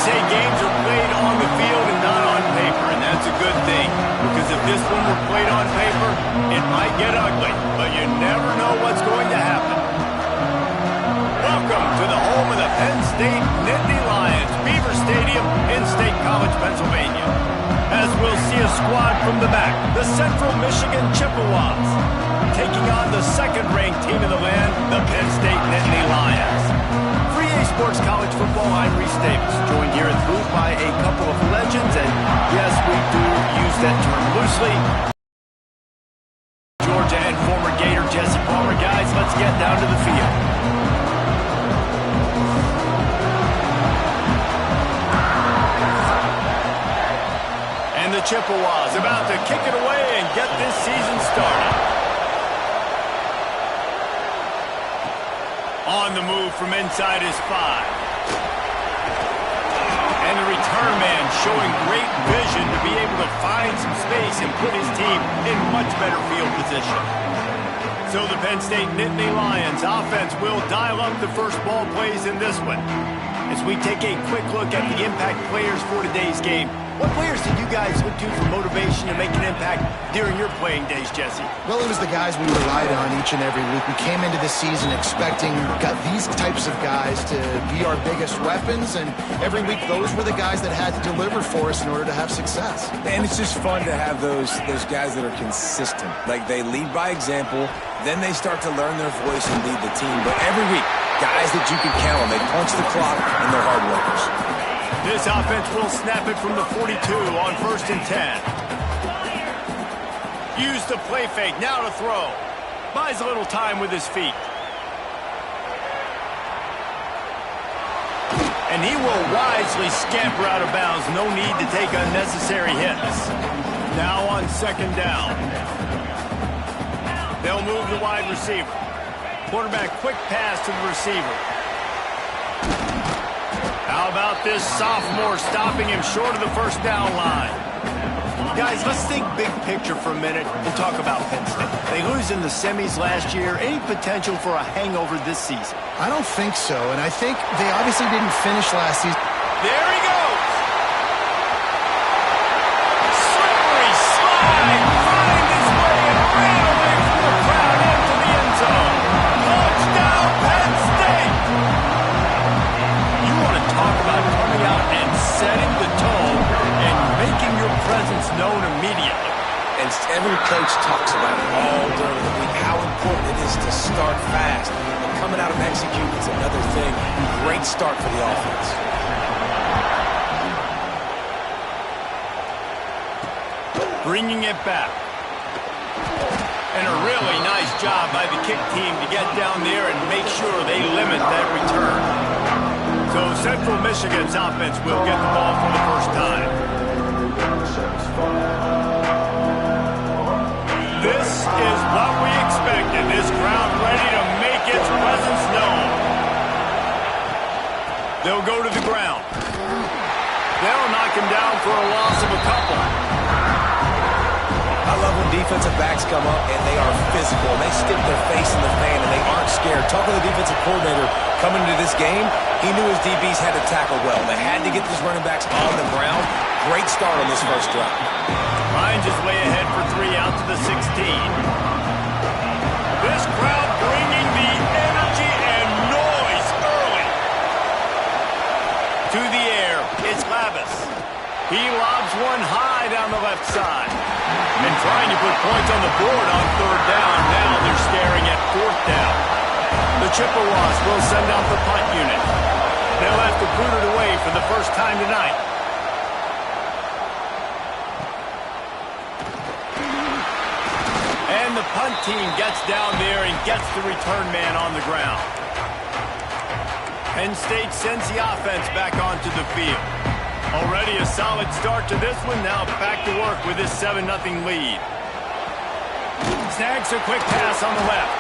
say games are played on the field and not on paper, and that's a good thing. Because if this one were played on paper, it might get ugly, but you never know what's going to happen. Welcome to the home of the Penn State Nittany Lions, Beaver Stadium in State College, Pennsylvania. As we'll see a squad from the back, the Central Michigan Chippewas, taking on the second-ranked team in the land, the Penn State Nittany Lions. For EA Sports College Football, I'm Reese Davis, joined here at the booth by a couple of legends, and yes, we do use that term loosely. Georgia and former Gator Jesse Palmer. Guys, let's get down to the field. And the Chippewas about to kick it away and get this season started. On the move from inside his 5. And the return man showing great vision to be able to find some space and put his team in much better field position. So the Penn State Nittany Lions offense will dial up the first ball plays in this one. As we take a quick look at the impact players for today's game, what players did you guys look to for motivation to make an impact during your playing days, Jesse? Well, it was the guys we relied on each and every week. We came into this season expecting these types of guys to be our biggest weapons, and every week those were the guys that had to deliver for us in order to have success. And it's just fun to have those guys that are consistent. Like, they lead by example, then they start to learn their voice and lead the team. But every week, guys that you can count on. They punch the clock, and they're hard workers. This offense will snap it from the 42 on 1st and 10. Use the play fake, now to throw. Buys a little time with his feet. And he will wisely scamper out of bounds. No need to take unnecessary hits. Now on 2nd down. They'll move the wide receiver. Quarterback quick pass to the receiver. How about this sophomore stopping him short of the first down line? Guys, let's think big picture for a minute and talk about Penn State. They lose in the semis last year. Any potential for a hangover this season? I don't think so, and I think they obviously didn't finish last season. There he goes! Slippery slide! Find his way and ran away from the crowd into the end zone. Touchdown, Penn State! You want to talk about coming out and setting the tone and making your presence known immediately. And every coach talks about it all during the week, how important it is to start fast. And coming out and executing is another thing. Great start for the offense. Bringing it back. And a really nice job by the kick team to get down there and make sure they limit that return. So Central Michigan's offense will get the ball for the first time. This is what we expected. This crowd ready to make its presence known. They'll go to the ground. They'll knock him down for a loss of a couple. I love when defensive backs come up and they are physical. They stick their face in the fan and they aren't scared. Talking to the defensive coordinator coming into this game, he knew his DBs had to tackle well. They had to get these running backs on the ground. Great start on this first drive. Ryan's just way ahead for 3 out to the 16. This crowd bringing the energy and noise early. To the air, it's Lavis. He lobs one high down the left side. And trying to put points on the board on 3rd down. Now they're staring at 4th down. The Chippewas will send out the punt unit. They'll have to boot it away for the first time tonight. And the punt team gets down there and gets the return man on the ground. Penn State sends the offense back onto the field. Already a solid start to this one. Now back to work with this 7-0 lead. Snags a quick pass on the left.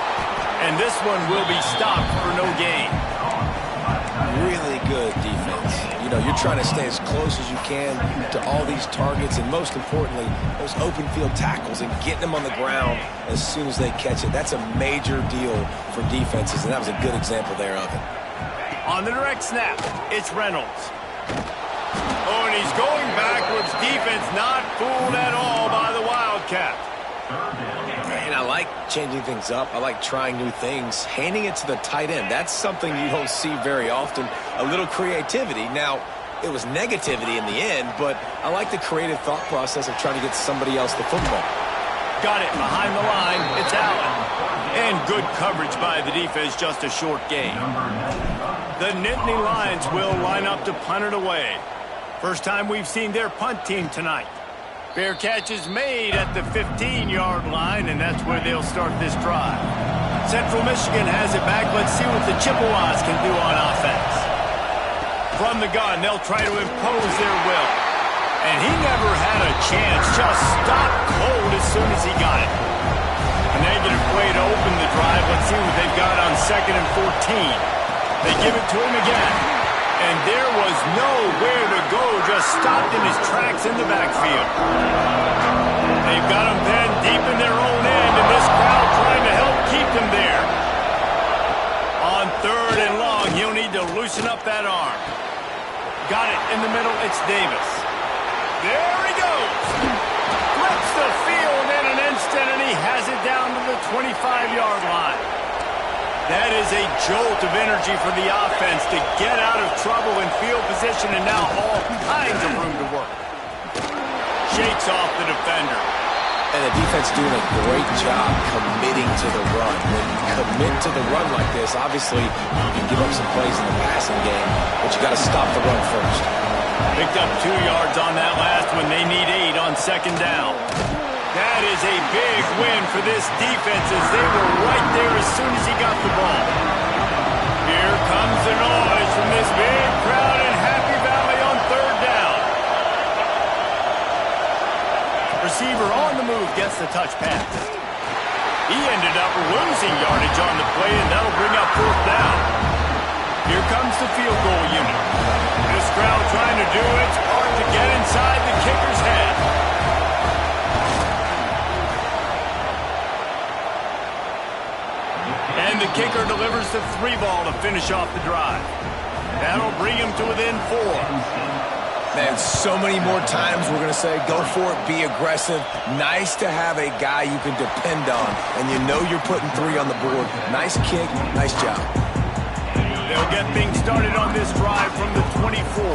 And this one will be stopped for no gain. Really good defense. You know, you're trying to stay as close as you can to all these targets, and most importantly, those open field tackles and getting them on the ground as soon as they catch it. That's a major deal for defenses, and that was a good example there of it. On the direct snap, it's Reynolds. going backwards. Defense not fooled at all by the Wildcats. And I like changing things up. I like trying new things. Handing it to the tight end, that's something you don't see very often. A little creativity. Now, it was negativity in the end, but I like the creative thought process of trying to get somebody else the football. Got it behind the line. It's Allen. And good coverage by the defense, just a short gain. The Nittany Lions will line up to punt it away. First time we've seen their punt team tonight. Fair catch is made at the 15-yard line, and that's where they'll start this drive. Central Michigan has it back. Let's see what the Chippewas can do on offense. From the gun, they'll try to impose their will. And he never had a chance. Just stopped cold as soon as he got it. A negative play to open the drive. Let's see what they've got on 2nd and 14. They give it to him again. And there was nowhere to go, just stopped in his tracks in the backfield. They've got him then deep in their own end, and this crowd trying to help keep them there. On 3rd and long, he'll need to loosen up that arm. Got it in the middle, it's Davis. There he goes. Flips the field in an instant, and he has it down to the 25-yard line. That is a jolt of energy for the offense to get out of trouble in field position, and now all kinds of room to work. Shakes off the defender. And the defense doing a great job committing to the run. When you commit to the run like this, obviously you can give up some plays in the passing game, but you got to stop the run first. Picked up 2 yards on that last one. They need 8 on 2nd down. That is a big win for this defense as they were right there as soon as he got the ball. Here comes the noise from this big crowd in Happy Valley on 3rd down. Receiver on the move gets the touch pass. He ended up losing yardage on the play, and that'll bring up 4th down. Here comes the field goal unit. This crowd trying to do its part to get inside the kicker's head. And the kicker delivers the 3 ball to finish off the drive. That'll bring him to within 4. Man, so many more times we're going to say, go for it, be aggressive. Nice to have a guy you can depend on, and you know you're putting 3 on the board. Nice kick, nice job. They'll get things started on this drive from the 24.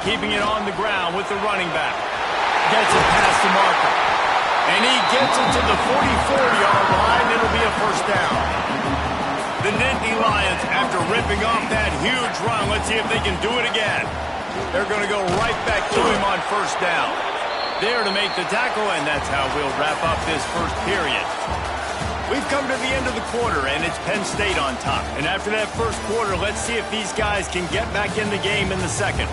Keeping it on the ground with the running back. Gets it past the marker. And he gets it to the 44-yard line. It'll be a 1st down. The Nittany Lions, after ripping off that huge run, let's see if they can do it again. They're going to go right back to him on 1st down. There to make the tackle, and that's how we'll wrap up this first period. We've come to the end of the quarter, and it's Penn State on top. And after that first quarter, let's see if these guys can get back in the game in the second.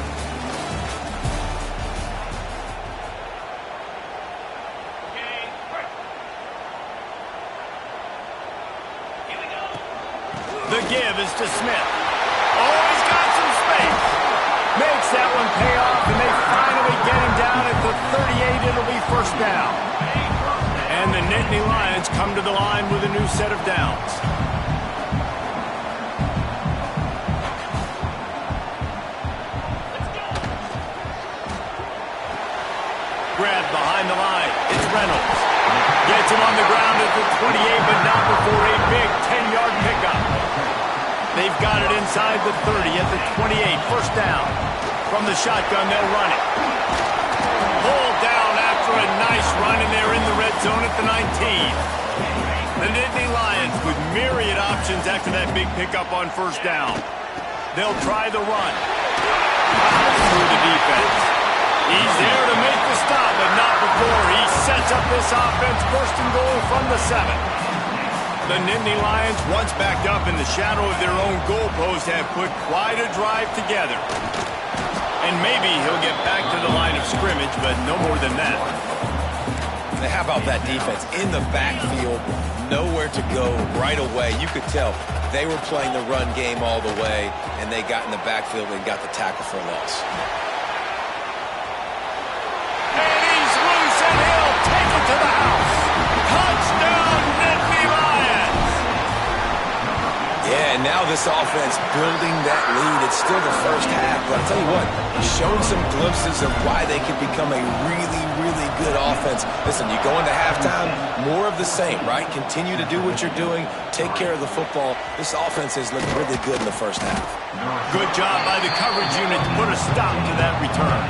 The give is to Smith. Oh, he's got some space. Makes that one pay off, and they finally get him down at the 38. It'll be 1st down. And the Nittany Lions come to the line with a new set of downs. Grab behind the line. It's Reynolds. Gets him on the ground at the 28, but not before a big 10-yard pickup. They've got it inside the 30 at the 28. 1st down. From the shotgun, they'll run it. Pulled down after a nice run, and they're in the red zone at the 19. The Nittany Lions with myriad options after that big pickup on 1st down. They'll try the run. Through the defense. He's there to make the stop, but not before he sets up this offense. 1st and goal from the 7. The Nittany Lions, once backed up in the shadow of their own goalpost, have put quite a drive together. And maybe he'll get back to the line of scrimmage, but no more than that. And how about that defense in the backfield? Nowhere to go right away. You could tell they were playing the run game all the way, and they got in the backfield and got the tackle for a loss. And he's loose, and he'll take it to the house. Touchdown, Nittany Lions! Yeah, and now Now this offense building that lead. It's still the first half, but I'll tell you what, showing some glimpses of why they could become a really, really good offense. Listen, you go into halftime, more of the same, right? Continue to do what you're doing, take care of the football. This offense has looked really good in the first half. Good job by the coverage unit to put a stop to that return.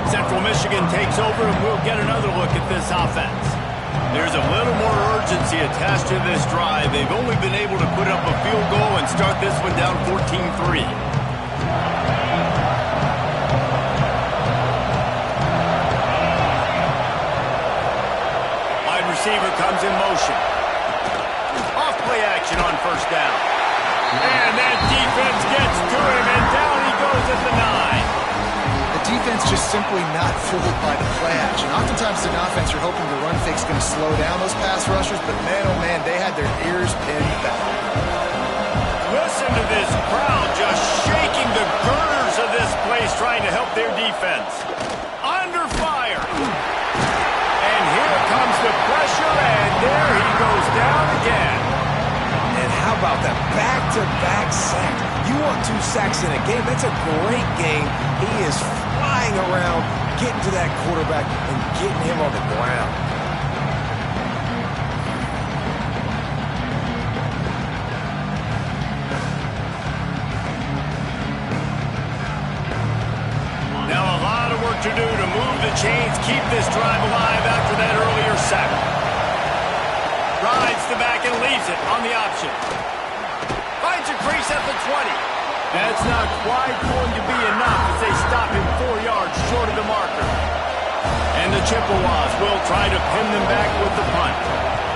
Central Michigan takes over, and we'll get another look at this offense. There's a little more urgency attached to this drive. They've only been able to put up a field goal and start this one down 14-3. Wide receiver comes in motion. Off play action on first down. And that defense gets to him, and down he goes at the 9. The defense just simply not fooled by the play action. Oftentimes in offense, you're hoping the run fake's going to slow down those pass rushers, but man, oh man, they had their ears pinned back. Listen to this crowd just shaking the girders of this place, trying to help their defense. Under fire. And here comes the pressure, and there he goes down again. And how about that back-to-back sack? You want 2 sacks in a game, that's a great game. He is flying around, getting to that quarterback and getting him on the ground. Now a lot of work to do to move the chains, keep this drive alive after that earlier sack. Rides the back and leaves it on the option. Finds a crease at the 20. That's not quite going to be enough as they stop him 4 yards short of the marker. And the Chippewas will try to pin them back with the punt.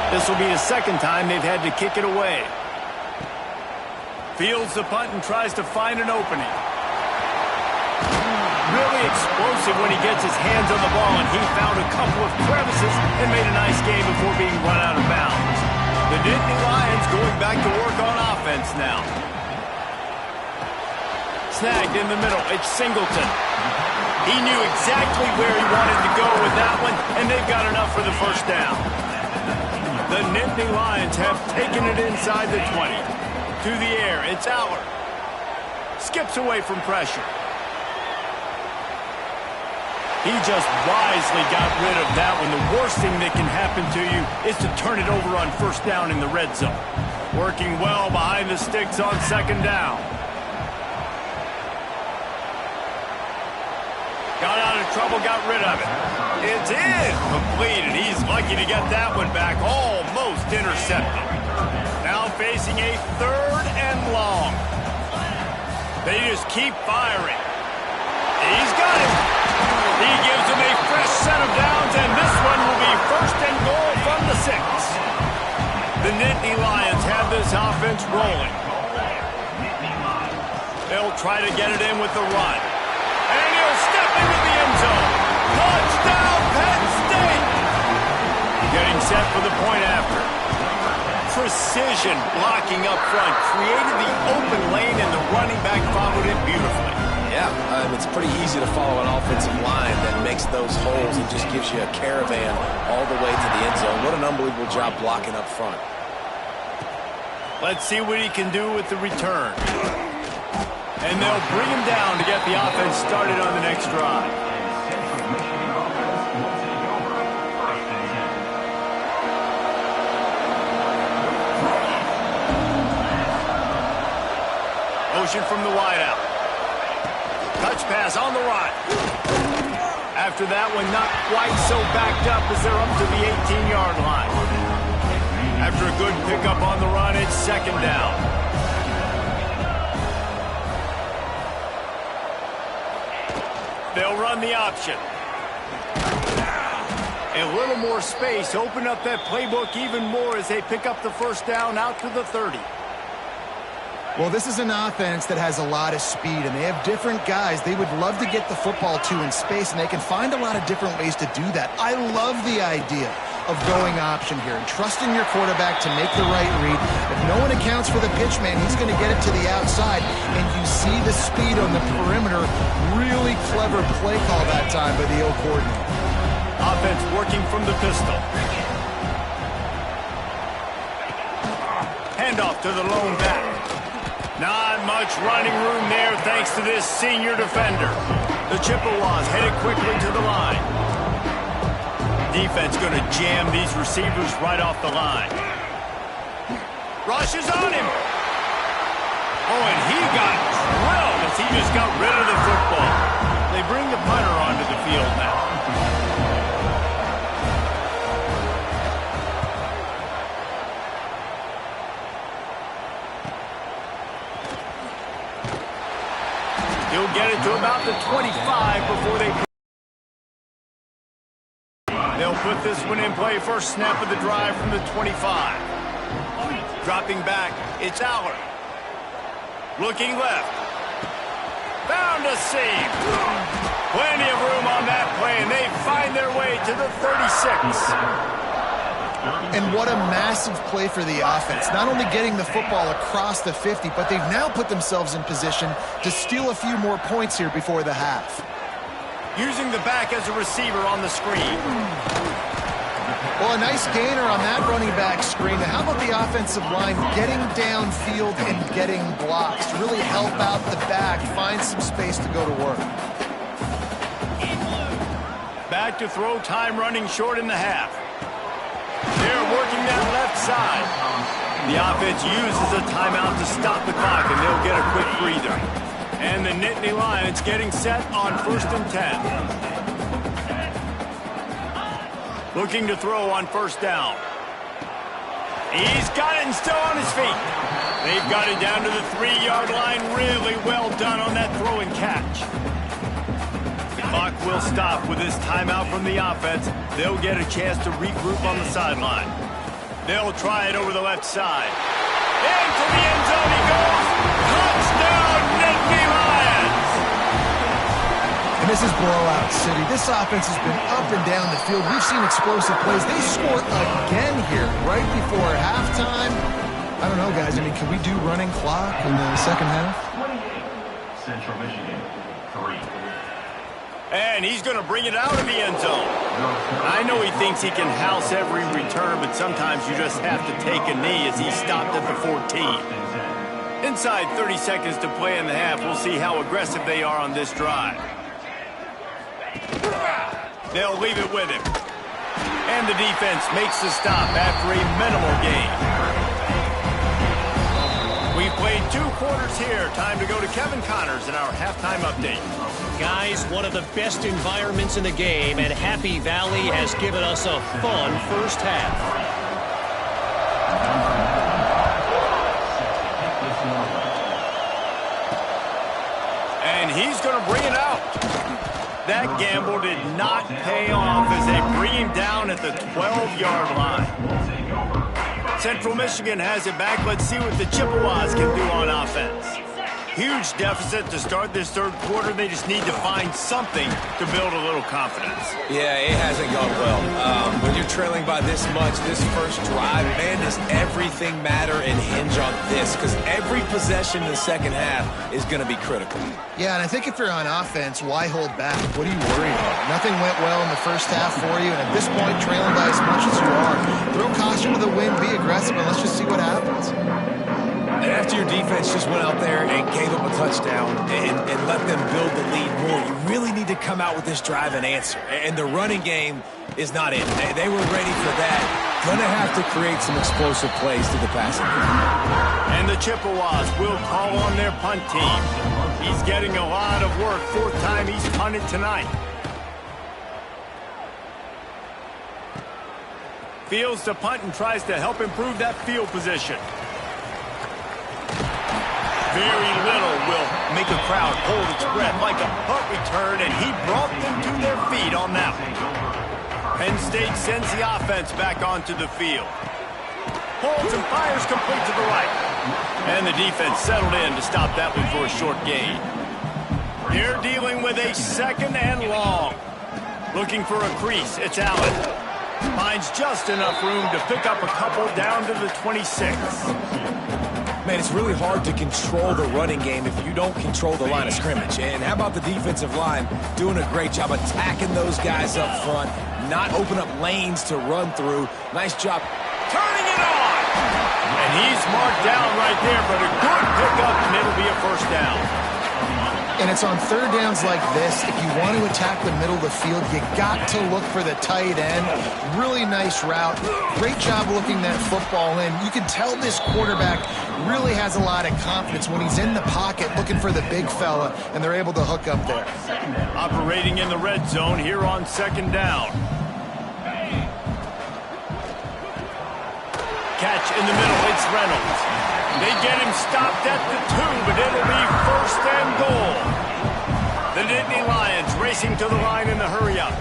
This will be the second time they've had to kick it away. Fields the punt and tries to find an opening. Really explosive when he gets his hands on the ball, and he found a couple of crevices and made a nice game before being run out of bounds. The Nittany Lions going back to work on offense now. Snagged in the middle, it's Singleton. He knew exactly where he wanted to go with that one, and they've got enough for the first down. The Nittany Lions have taken it inside the 20. To the air, it's Aller. Skips away from pressure. He just wisely got rid of that one. The worst thing that can happen to you is to turn it over on first down in the red zone. Working well behind the sticks on second down. Got out of trouble, got rid of it. It's incomplete, and he's lucky to get that one back. Almost intercepted. Now facing a 3rd and long. They just keep firing. He's got it. He gives him a fresh set of downs, and this one will be 1st and goal from the 6. The Nittany Lions have this offense rolling. They'll try to get it in with the run. And he'll step into the end zone. Touchdown, Penn State! Getting set for the point after. Precision blocking up front. Created the open lane, and the running back followed it beautifully. Yeah, it's pretty easy to follow an offensive line that makes those holes and just gives you a caravan all the way to the end zone. What an unbelievable job blocking up front. Let's see what he can do with the return. And they'll bring him down to get the offense started on the next drive. Motion from the wideout. Touch pass on the right. After that one, not quite so backed up as they're up to the 18-yard line. After a good pickup on the run, it's second down. They'll run the option. A little more space, open up that playbook even more as they pick up the first down out to the 30. Well, this is an offense that has a lot of speed, and they have different guys they would love to get the football to in space, and they can find a lot of different ways to do that. I love the idea of going option here and trusting your quarterback to make the right read. If no one accounts for the pitch man, he's going to get it to the outside, and you see the speed on the perimeter. Really clever play call that time by the O coordinator. Offense working from the pistol. Handoff to the lone back. Not much running room there thanks to this senior defender. The Chippewas headed quickly to the line. Defense going to jam these receivers right off the line. Rushes on him. Oh, and he got drilled as he just got rid of the football. They bring the punter onto the field now. He'll get it to about the 25 before they'll put this one in play. First snap of the drive from the 25. Dropping back, it's Aller. Looking left. Found a seam. Plenty of room on that play, and they find their way to the 36. And what a massive play for the offense. Not only getting the football across the 50, but they've now put themselves in position to steal a few more points here before the half. Using the back as a receiver on the screen. Well, a nice gainer on that running back screen. Now, how about the offensive line getting downfield and getting blocks to really help out the back, find some space to go to work. Back to throw, time running short in the half. They're working that left side. The offense uses a timeout to stop the clock, and they'll get a quick breather. And the Nittany Lions getting set on 1st and 10. Looking to throw on 1st down. He's got it and still on his feet. They've got it down to the 3-yard line. Really well done on that throw and catch. The clock will stop with this timeout from the offense. They'll get a chance to regroup on the sideline. They'll try it over the left side. Into the end zone he goes. Touchdown, Nittany Lions! And this is blowout city. This offense has been up and down the field. We've seen explosive plays. They score again here right before halftime. I don't know, guys. I mean, can we do running clock in the second half? 28, Central Michigan, 3. And he's going to bring it out of the end zone. I know he thinks he can house every return, but sometimes you just have to take a knee as he stopped at the 14. Inside 30 seconds to play in the half. We'll see how aggressive they are on this drive. They'll leave it with him. And the defense makes the stop after a minimal gain. We've played 2 quarters here. Time to go to Kevin Connors in our halftime update. Guys, one of the best environments in the game, and Happy Valley has given us a fun first half. And he's going to bring it out. That gamble did not pay off as they bring him down at the 12-yard line. Central Michigan has it back. Let's see what the Chippewas can do on offense. Huge deficit to start this 3rd quarter. They just need to find something to build a little confidence. Yeah, it hasn't gone well. When you're trailing by this much, this first drive, man, does everything matter and hinge on this? Because every possession in the second half is going to be critical. Yeah, and I think if you're on offense, why hold back? What are you worried about? Nothing went well in the first half for you, and at this point, trailing by as much as you are, throw caution to the wind, be aggressive, and let's just see what happens. And after your defense just went out there and gave up a touchdown and let them build the lead more, you really need to come out with this drive and answer. And the running game is not it. They were ready for that. Going to have to create some explosive plays to the passing game. And the Chippewas will call on their punt team. He's getting a lot of work. 4th time he's punted tonight. Fields to punt and tries to help improve that field position. Very little will make a crowd hold its breath like a punt return, and he brought them to their feet on that one. Penn State sends the offense back onto the field. Holds and fires complete to the right. And the defense settled in to stop that one for a short gain. They're dealing with a 2nd and long. Looking for a crease, it's Allen. Finds just enough room to pick up a couple down to the 26. Man, it's really hard to control the running game if you don't control the line of scrimmage. And how about the defensive line doing a great job attacking those guys up front, not open up lanes to run through. Nice job turning it on. And he's marked down right there, but a good pickup, and it'll be a first down. And it's on third downs like this. If you want to attack the middle of the field, you got to look for the tight end. Really nice route. Great job looking that football in. You can tell this quarterback really has a lot of confidence when he's in the pocket looking for the big fella, and they're able to hook up there. Operating in the red zone here on second down. Catch in the middle. It's Reynolds. They get him stopped at the 2, but it'll be first and goal. The Nittany Lions racing to the line in the hurry-up.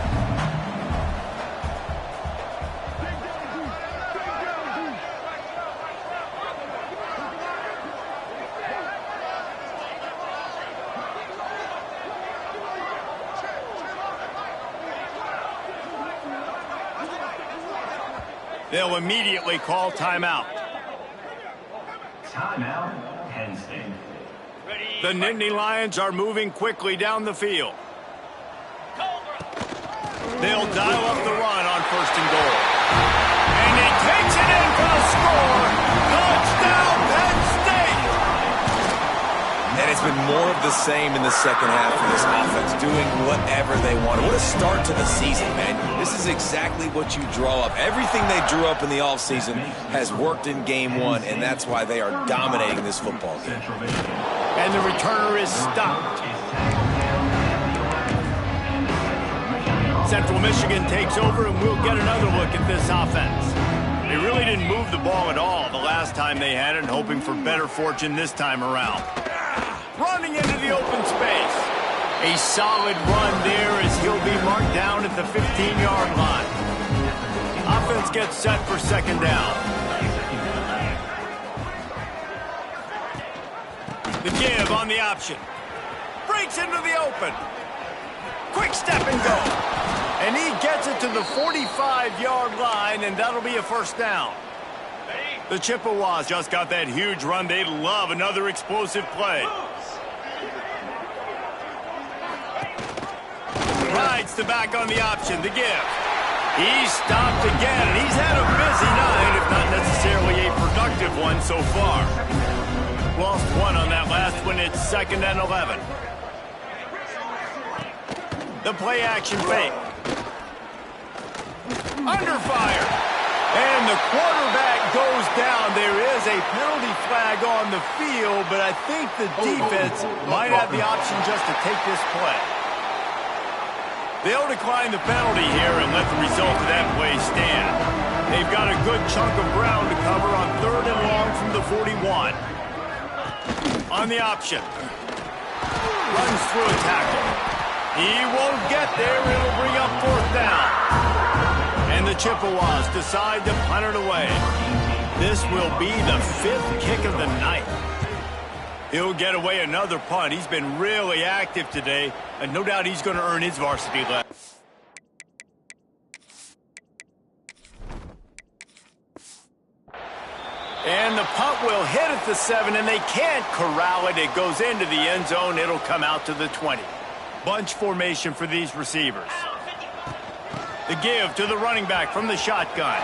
They'll immediately call timeout. Timeout, Penn State. The Nittany Lions are moving quickly down the field. They'll dial up the run on first and goal. And he takes it in for the score. Touchdown, Penn State! And it's been more of the same in the second half of this offense, doing whatever they wanted. What a start to the season, man. This is exactly what you draw up. Everything they drew up in the offseason has worked in game one, and that's why they are dominating this football game. And the returner is stopped. Central Michigan takes over, and we'll get another look at this offense. They really didn't move the ball at all the last time they had it, hoping for better fortune this time around. Running into the open space. A solid run there as he'll be marked down at the 15-yard line. Offense gets set for second down. The give on the option. Breaks into the open. Quick step and go. And he gets it to the 45-yard line, and that'll be a first down. The Chippewas just got that huge run. They love another explosive play. Rides the back on the option. The give. He's stopped again, and he's had a busy night, if not necessarily a productive one so far. Lost one on that last one. It's 2nd and 11. The play action fake. Under fire. And the quarterback goes down. There is a penalty flag on the field, but I think the defense might have the option just to take this play. They'll decline the penalty here and let the result of that play stand. They've got a good chunk of ground to cover on 3rd and long from the 41. On the option. Runs through a tackle. He won't get there. It'll bring up 4th down. And the Chippewas decide to punt it away. This will be the 5th kick of the night. He'll get away another punt. He's been really active today, and no doubt he's going to earn his varsity leg. And the punt will hit at the 7, and they can't corral it. It goes into the end zone. It'll come out to the 20. Bunch formation for these receivers. The give to the running back from the shotgun.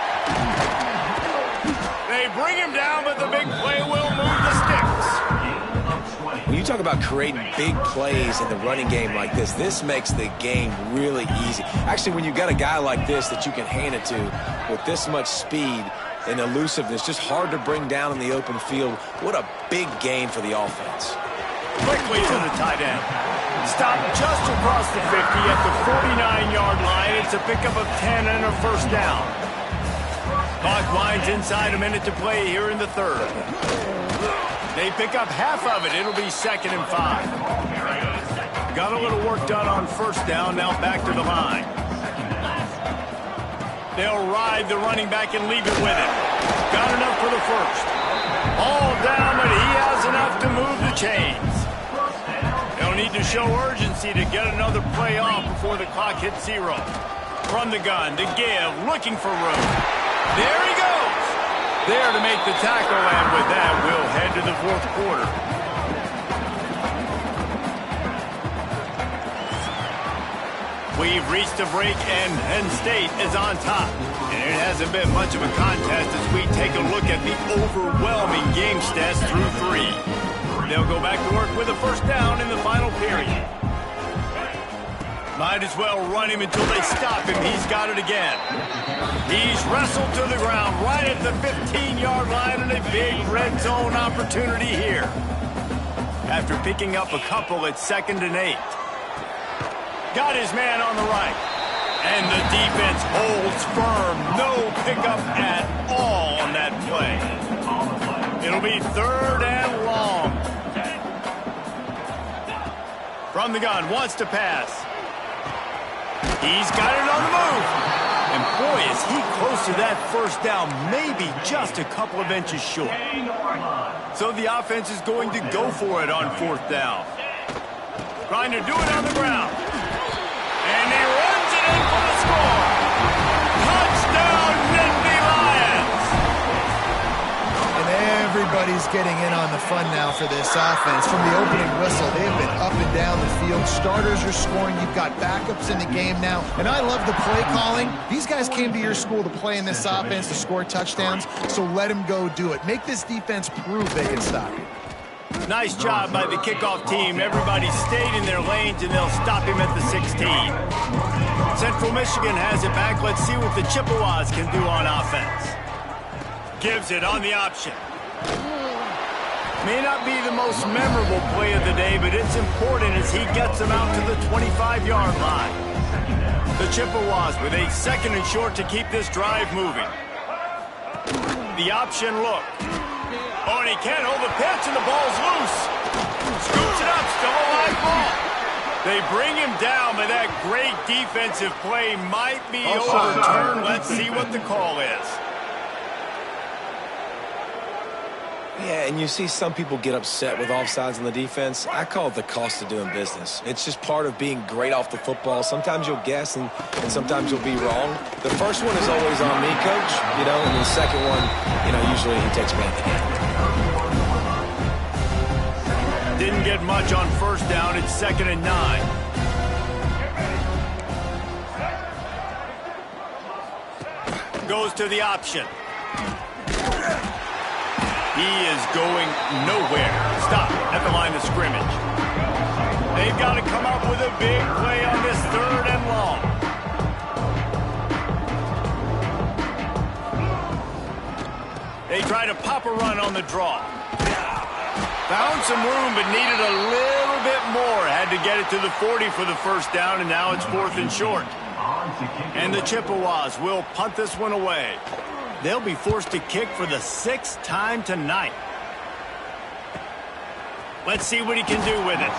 They bring him down, but the big play will move the sticks. When you talk about creating big plays in the running game like this makes the game really easy. Actually, when you got a guy like this that you can hand it to with this much speed and elusiveness, just hard to bring down in the open field. What a big gain for the offense. Quickly to the tight end. Stopped just across the 50 at the 49-yard line. It's a pickup of 10 and a first down. Clock winds inside, a minute to play here in the 3rd. They pick up half of it. It'll be 2nd and 5. Got a little work done on first down. Now back to the line. They'll ride the running back and leave it with him. Got enough for the first. All down, but he has enough to move the chains. They'll need to show urgency to get another play off before the clock hits 0. From the gun, the give, looking for room. There he goes. There to make the tackle, and with that, we'll head to the 4th quarter. We've reached a break, and Penn State is on top. And it hasn't been much of a contest as we take a look at the overwhelming game stats through 3. They'll go back to work with a first down in the final period. Might as well run him until they stop him. He's got it again. He's wrestled to the ground right at the 15-yard line, and a big red zone opportunity here. After picking up a couple at 2nd and 8. Got his man on the right. And the defense holds firm. No pickup at all on that play. It'll be 3rd and long. From the gun, wants to pass. He's got it on the move. And boy, is he close to that first down, maybe just a couple of inches short. So the offense is going to go for it on 4th down. Trying to do it on the ground. And he runs it in for the score. Touchdown, Nittany Lions! And everybody's getting in on the fun now for this offense. From the opening whistle, they've been up and down the field. Starters are scoring. You've got backups in the game now. And I love the play calling. These guys came to your school to play in this offense to score touchdowns, so let them go do it. Make this defense prove they can stop you. Nice job by the kickoff team. Everybody stayed in their lanes, and they'll stop him at the 16. Central Michigan has it back. Let's see what the Chippewas can do on offense. Gives it on the option. May not be the most memorable play of the day, but it's important as he gets them out to the 25-yard line. The Chippewas with a 2nd and short to keep this drive moving. The option look. Oh, and he can't hold the pitch, and the ball's loose. Scoops it up, still a live ball. They bring him down, but that great defensive play might be overturned. Let's see what the call is. Yeah, and you see some people get upset with offsides on the defense. I call it the cost of doing business. It's just part of being great off the football. Sometimes you'll guess, and sometimes you'll be wrong. The first one is always on me, Coach, and the second one, usually he takes me at the end. Didn't get much on 1st down. It's 2nd and 9. Goes to the option. He is going nowhere. Stop at the line of scrimmage. They've got to come up with a big play on this 3rd and long. They try to pop a run on the draw. Found some room, but needed a little bit more. Had to get it to the 40 for the first down, and now it's 4th and short. And the Chippewas will punt this one away. They'll be forced to kick for the 6th time tonight. Let's see what he can do with it.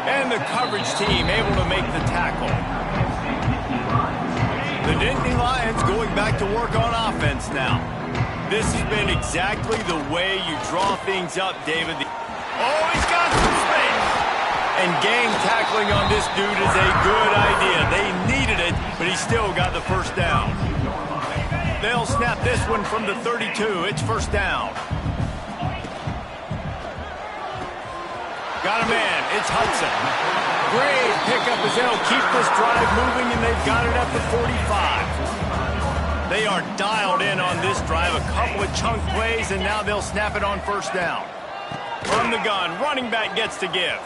And the coverage team able to make the tackle. The Nittany Lions going back to work on offense now. This has been exactly the way you draw things up, David. Oh, he's got some space. And gang tackling on this dude is a good idea. They needed it, but he still got the first down. They'll snap this one from the 32. It's 1st down. Got a man. It's Hudson. Great pickup as they'll keep this drive moving, and they've got it at the 45. They are dialed in on this drive. A couple of chunk plays, and now they'll snap it on 1st down. From the gun, running back gets to give.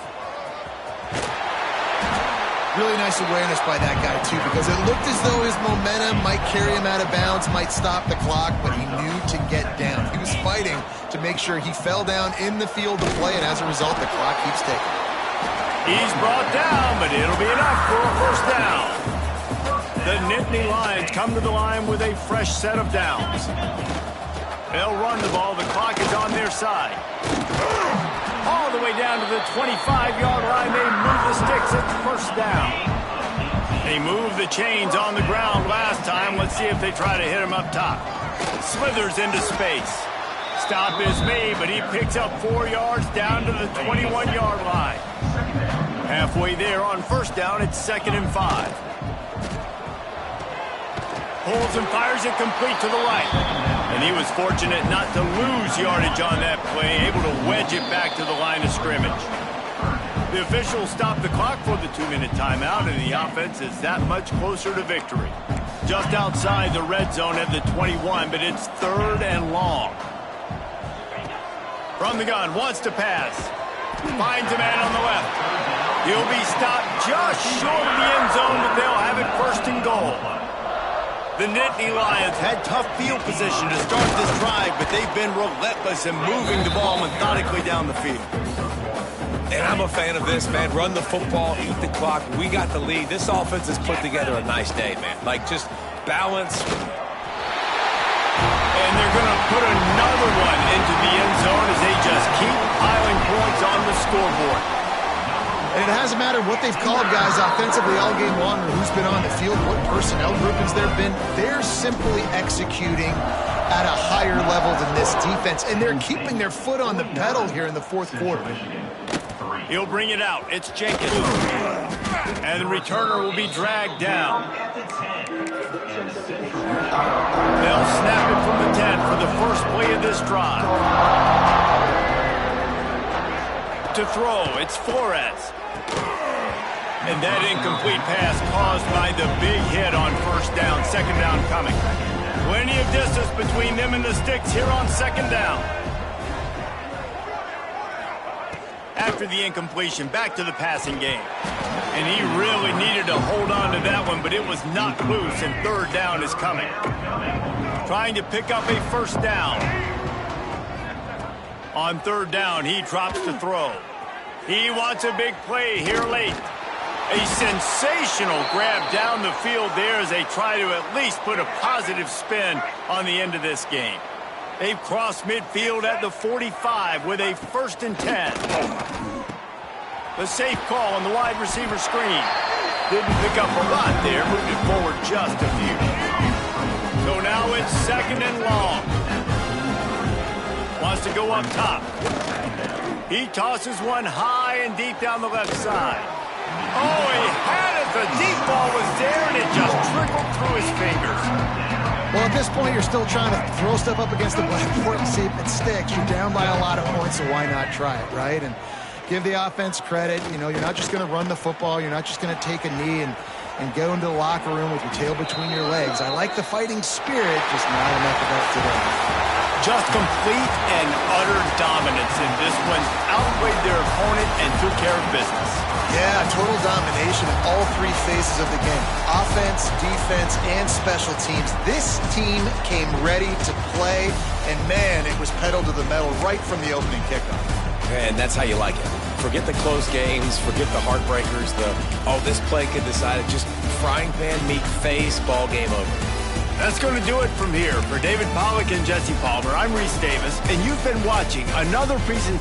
Really nice awareness by that guy, too, because it looked as though his momentum might carry him out of bounds, might stop the clock, but he knew to get down. He was fighting to make sure he fell down in the field to play, and as a result, the clock keeps ticking. He's brought down, but it'll be enough for a 1st down. The Nittany Lions come to the line with a fresh set of downs. They'll run the ball. The clock is on their side. All the way down to the 25-yard line. They move the sticks. It's 1st down. They moved the chains on the ground last time. Let's see if they try to hit him up top. Slithers into space. Stop is made, but he picks up 4 yards down to the 21-yard line. Halfway there on 1st down. It's 2nd and 5. Pulls and fires it complete to the right. And he was fortunate not to lose yardage on that play, able to wedge it back to the line of scrimmage. The officials stop the clock for the 2-minute timeout, and the offense is that much closer to victory. Just outside the red zone at the 21, but it's 3rd and long. From the gun, wants to pass. Finds a man on the left. He'll be stopped just short of the end zone, but they'll have it 1st and goal. The Nittany Lions had tough field position to start this drive, but they've been relentless in moving the ball methodically down the field. And I'm a fan of this, man. Run the football, eat the clock. We got the lead. This offense has put together a nice day, man. Like, just balance. And they're going to put another one into the end zone as they just keep piling points on the scoreboard. And it hasn't mattered what they've called guys offensively all game long or who's been on the field, what personnel groupings there have been. They're simply executing at a higher level than this defense, and they're keeping their foot on the pedal here in the 4th quarter. He'll bring it out. It's Jenkins. And the returner will be dragged down. They'll snap it from the 10 for the first play of this drive. To throw, it's Flores. And that incomplete pass caused by the big hit on 1st down, 2nd down coming. Plenty of distance between them and the sticks here on 2nd down. After the incompletion, back to the passing game. And he really needed to hold on to that one, but it was knocked loose, and 3rd down is coming. Trying to pick up a 1st down. On 3rd down, he drops to throw. He wants a big play here late. A sensational grab down the field there as they try to at least put a positive spin on the end of this game. They've crossed midfield at the 45 with a 1st and 10. The safe call on the wide receiver screen. Didn't pick up a lot there, moved it forward just a few. So now it's 2nd and long. Wants to go up top. He tosses one high and deep down the left side. Oh, he had it. The deep ball was there, and it just trickled through his fingers. Well, at this point, you're still trying to throw stuff up against the blackboard and see if it sticks. You're down by a lot of points, so why not try it, right? And give the offense credit. You know, you're not just going to run the football. You're not just going to take a knee and go into the locker room with your tail between your legs. I like the fighting spirit, just not enough of that today. Just complete and utter dominance in this one. Outplayed their opponent and took care of business. Yeah, total domination in all 3 phases of the game. Offense, defense, and special teams. This team came ready to play, and man, it was pedal to the metal right from the opening kickoff. And that's how you like it. Forget the close games, forget the heartbreakers, this play could decide it. Just frying pan meet face, ball game over. That's going to do it from here. For David Pollack and Jesse Palmer, I'm Reese Davis, and you've been watching another presentation.